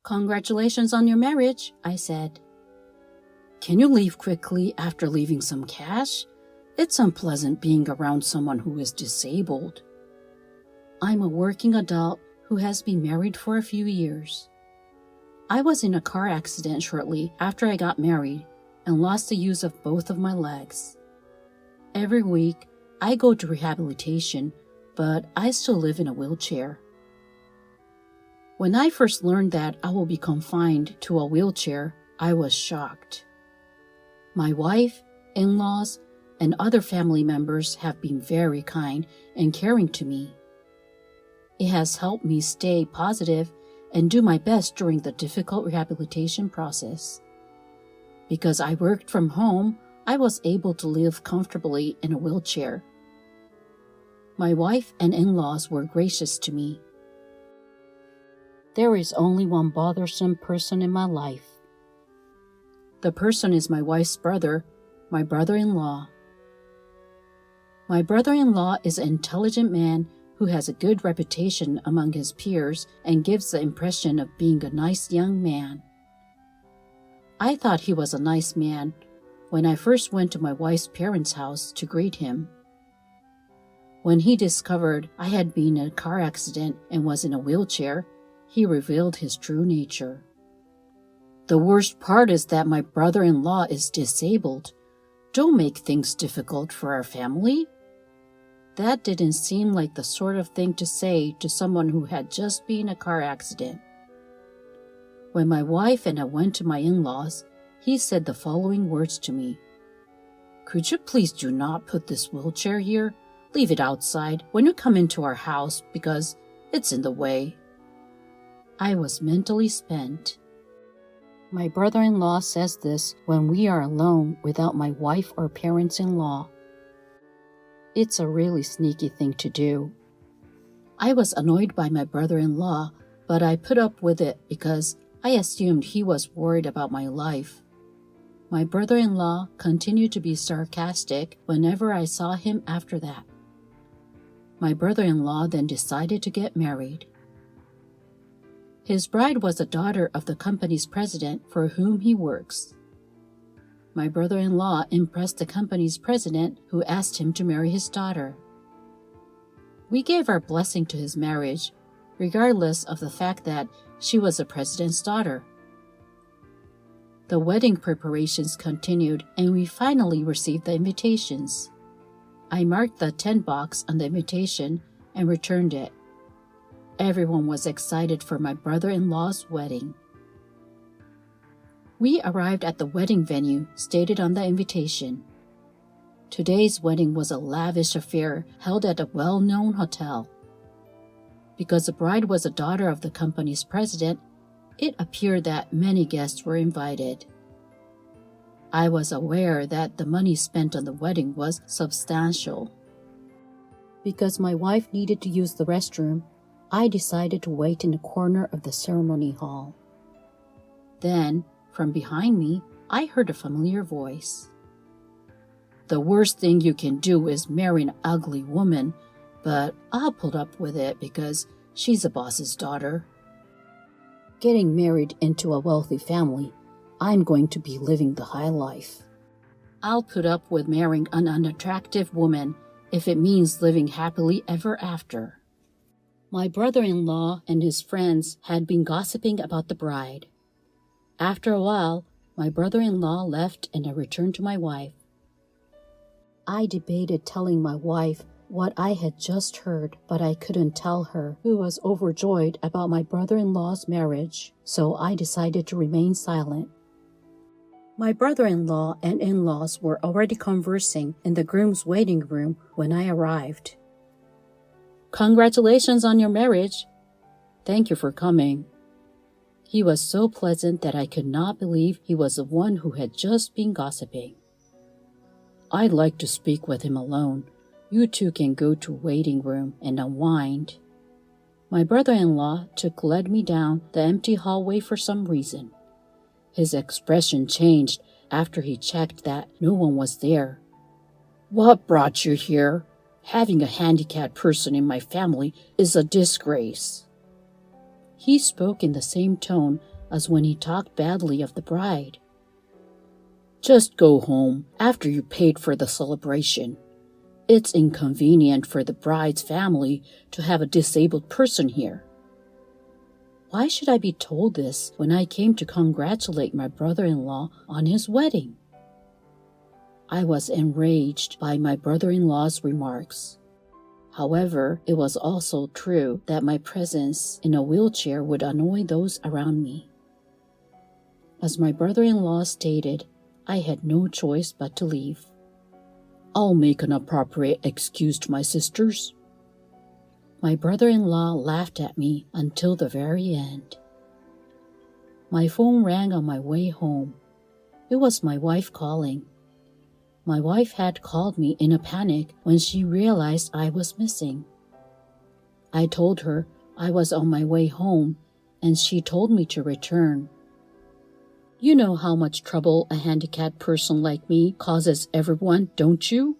Congratulations on your marriage, I said. Can you leave quickly after leaving some cash? It's unpleasant being around someone who is disabled. I'm a working adult who has been married for a few years. I was in a car accident shortly after I got married and lost the use of both of my legs. Every week, I go to rehabilitation, but I still live in a wheelchair. When I first learned that I will be confined to a wheelchair, I was shocked. My wife, in-laws, and other family members have been very kind and caring to me. It has helped me stay positive and do my best during the difficult rehabilitation process. Because I worked from home, I was able to live comfortably in a wheelchair. My wife and in-laws were gracious to me. There is only one bothersome person in my life. The person is my wife's brother, my brother-in-law. My brother-in-law is an intelligent man who has a good reputation among his peers and gives the impression of being a nice young man. I thought he was a nice man when I first went to my wife's parents' house to greet him. When he discovered I had been in a car accident and was in a wheelchair, he revealed his true nature. The worst part is that my brother-in-law is disabled. Don't make things difficult for our family. That didn't seem like the sort of thing to say to someone who had just been in a car accident. When my wife and I went to my in-laws, he said the following words to me. Could you please do not put this wheelchair here? Leave it outside when you come into our house because it's in the way. I was mentally spent. My brother-in-law says this when we are alone without my wife or parents-in-law. It's a really sneaky thing to do. I was annoyed by my brother-in-law, but I put up with it because I assumed he was worried about my life. My brother-in-law continued to be sarcastic whenever I saw him after that. My brother-in-law then decided to get married. His bride was a daughter of the company's president for whom he works. My brother-in-law impressed the company's president, who asked him to marry his daughter. We gave our blessing to his marriage, regardless of the fact that she was the president's daughter. The wedding preparations continued, and we finally received the invitations. I marked the attend box on the invitation and returned it. Everyone was excited for my brother-in-law's wedding. We arrived at the wedding venue stated on the invitation. Today's wedding was a lavish affair held at a well-known hotel. Because the bride was a daughter of the company's president, it appeared that many guests were invited. I was aware that the money spent on the wedding was substantial. Because my wife needed to use the restroom, I decided to wait in the corner of the ceremony hall. Then, from behind me, I heard a familiar voice. The worst thing you can do is marry an ugly woman, but I'll put up with it because she's a boss's daughter. Getting married into a wealthy family, I'm going to be living the high life. I'll put up with marrying an unattractive woman if it means living happily ever after. My brother-in-law and his friends had been gossiping about the bride. After a while, my brother-in-law left and I returned to my wife. I debated telling my wife what I had just heard, but I couldn't tell her, who was overjoyed about my brother-in-law's marriage, so I decided to remain silent. My brother-in-law and in-laws were already conversing in the groom's waiting room when I arrived. Congratulations on your marriage. Thank you for coming. He was so pleasant that I could not believe he was the one who had just been gossiping. I'd like to speak with him alone. You two can go to waiting room and unwind. My brother-in-law led me down the empty hallway for some reason. His expression changed after he checked that no one was there. What brought you here? Having a handicapped person in my family is a disgrace. He spoke in the same tone as when he talked badly of the bride. "Just go home after you paid for the celebration. It's inconvenient for the bride's family to have a disabled person here." Why should I be told this when I came to congratulate my brother-in-law on his wedding? I was enraged by my brother-in-law's remarks. However, it was also true that my presence in a wheelchair would annoy those around me. As my brother-in-law stated, I had no choice but to leave. "I'll make an appropriate excuse to my sisters." My brother-in-law laughed at me until the very end. My phone rang on my way home. It was my wife calling. My wife had called me in a panic when she realized I was missing. I told her I was on my way home, and she told me to return. You know how much trouble a handicapped person like me causes everyone, don't you?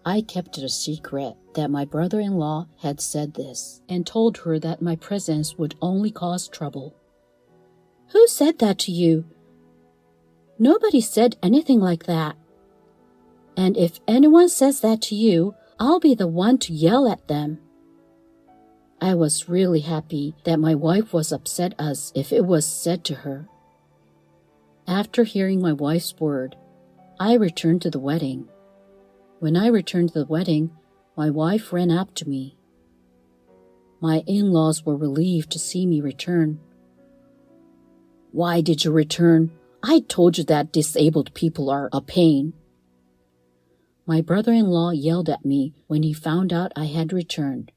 I kept it a secret that my brother-in-law had said this, and told her that my presence would only cause trouble. "Who said that to you?" "Nobody said anything like that." "And if anyone says that to you, I'll be the one to yell at them." I was really happy that my wife was upset as if it was said to her. After hearing my wife's word, I returned to the wedding. When I returned to the wedding, my wife ran up to me. My in-laws were relieved to see me return. "Why did you return? I told you that disabled people are a pain." My brother-in-law yelled at me when he found out I had returned.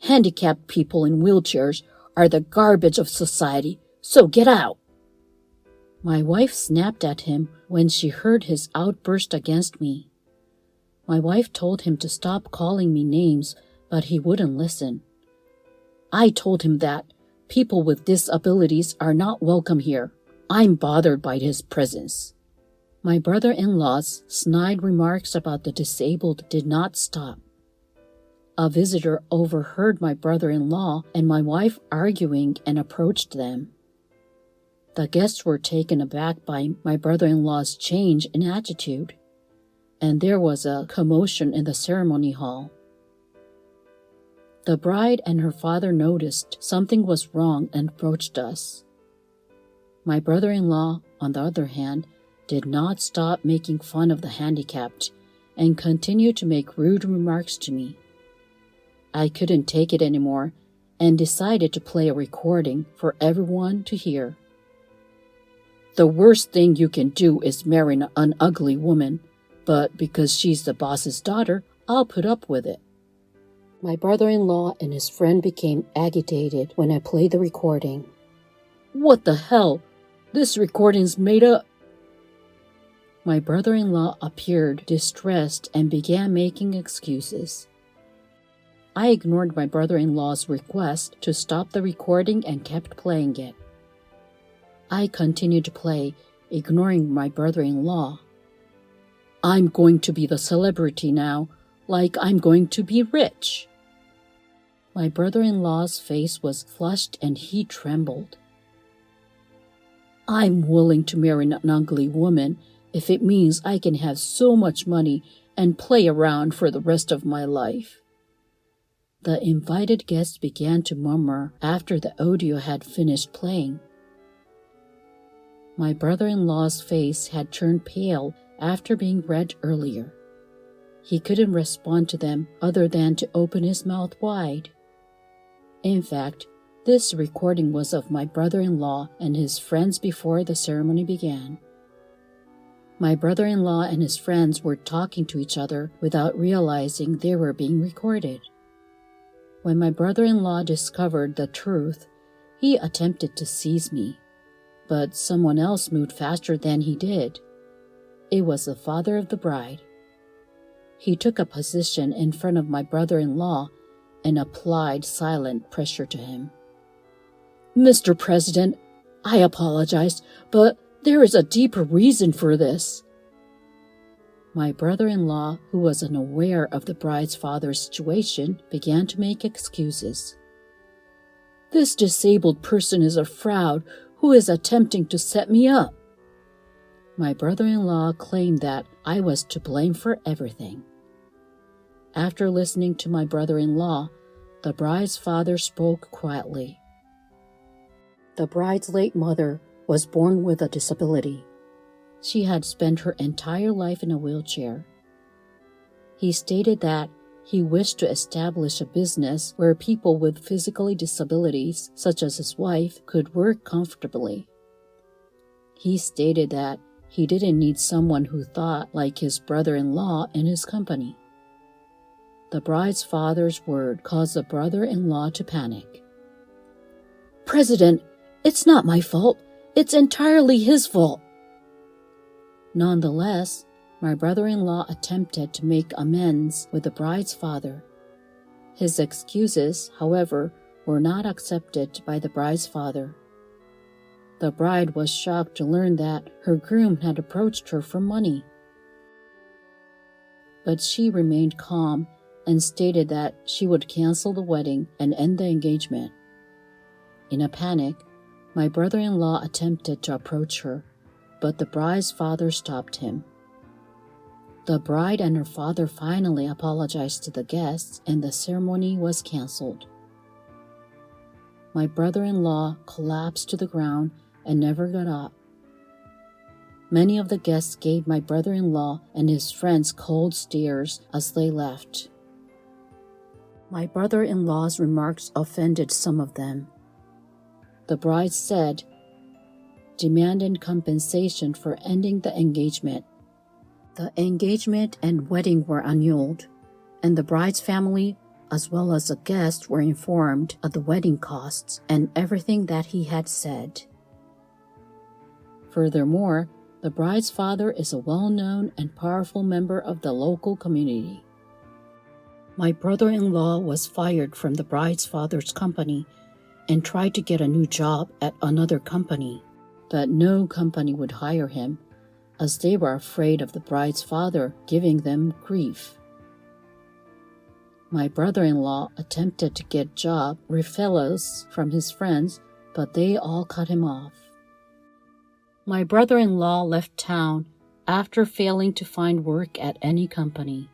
"Handicapped people in wheelchairs are the garbage of society, so get out." My wife snapped at him when she heard his outburst against me. My wife told him to stop calling me names, but he wouldn't listen. I told him that people with disabilities are not welcome here. I'm bothered by his presence. My brother-in-law's snide remarks about the disabled did not stop. A visitor overheard my brother-in-law and my wife arguing and approached them. The guests were taken aback by my brother-in-law's change in attitude, and there was a commotion in the ceremony hall. The bride and her father noticed something was wrong and approached us. My brother-in-law, on the other hand, did not stop making fun of the handicapped and continued to make rude remarks to me. I couldn't take it anymore and decided to play a recording for everyone to hear. "The worst thing you can do is marry an ugly woman, but because she's the boss's daughter, I'll put up with it." My brother-in-law and his friend became agitated when I played the recording. "What the hell? This recording's made up." My brother-in-law appeared distressed and began making excuses. I ignored my brother-in-law's request to stop the recording and kept playing it. I continued to play, ignoring my brother-in-law. "I'm going to be the celebrity now, like I'm going to be rich." My brother-in-law's face was flushed and he trembled. "I'm willing to marry an ugly woman if it means I can have so much money and play around for the rest of my life." The invited guests began to murmur after the audio had finished playing. My brother-in-law's face had turned pale after being read earlier. He couldn't respond to them other than to open his mouth wide. In fact, this recording was of my brother-in-law and his friends before the ceremony began. My brother-in-law and his friends were talking to each other without realizing they were being recorded. When my brother-in-law discovered the truth, he attempted to seize me, but someone else moved faster than he did. It was the father of the bride. He took a position in front of my brother-in-law and applied silent pressure to him. "Mr. President, I apologize, but there is a deeper reason for this." My brother-in-law, who was unaware of the bride's father's situation, began to make excuses. This disabled person is a fraud who is attempting to set me up. My brother-in-law claimed that I was to blame for everything. After listening to my brother-in-law, the bride's father spoke quietly. The bride's late mother was born with a disability. She had spent her entire life in a wheelchair. He stated that he wished to establish a business where people with physical disabilities, such as his wife, could work comfortably. He stated that he didn't need someone who thought like his brother-in-law in his company. The bride's father's word caused the brother-in-law to panic. "President, it's not my fault. It's entirely his fault." Nonetheless, my brother-in-law attempted to make amends with the bride's father. His excuses, however, were not accepted by the bride's father. The bride was shocked to learn that her groom had approached her for money. But she remained calm and stated that she would cancel the wedding and end the engagement. In a panic, my brother-in-law attempted to approach her, but the bride's father stopped him. The bride and her father finally apologized to the guests, and the ceremony was canceled. My brother-in-law collapsed to the ground and never got up. Many of the guests gave my brother-in-law and his friends cold stares as they left. My brother-in-law's remarks offended some of them. The bride said, demanded compensation for ending the engagement. The engagement and wedding were annulled, and the bride's family, as well as the guests, were informed of the wedding costs and everything that he had said. Furthermore, the bride's father is a well-known and powerful member of the local community. My brother-in-law was fired from the bride's father's company and tried to get a new job at another company, but no company would hire him, as they were afraid of the bride's father giving them grief. My brother-in-law attempted to get job referrals from his friends, but they all cut him off. My brother-in-law left town after failing to find work at any company.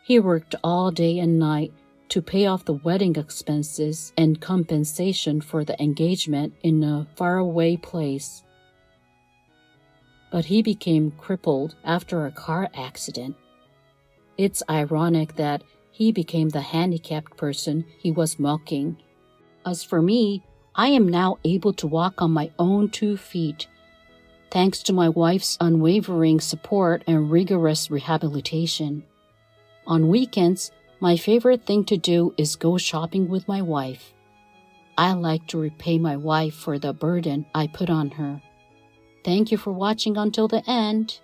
He worked all day and night to pay off the wedding expenses and compensation for the engagement in a faraway place. But he became crippled after a car accident. It's ironic that he became the handicapped person he was mocking. As for me, I am now able to walk on my own 2 feet, thanks to my wife's unwavering support and rigorous rehabilitation. On weekends, my favorite thing to do is go shopping with my wife. I like to repay my wife for the burden I put on her. Thank you for watching until the end.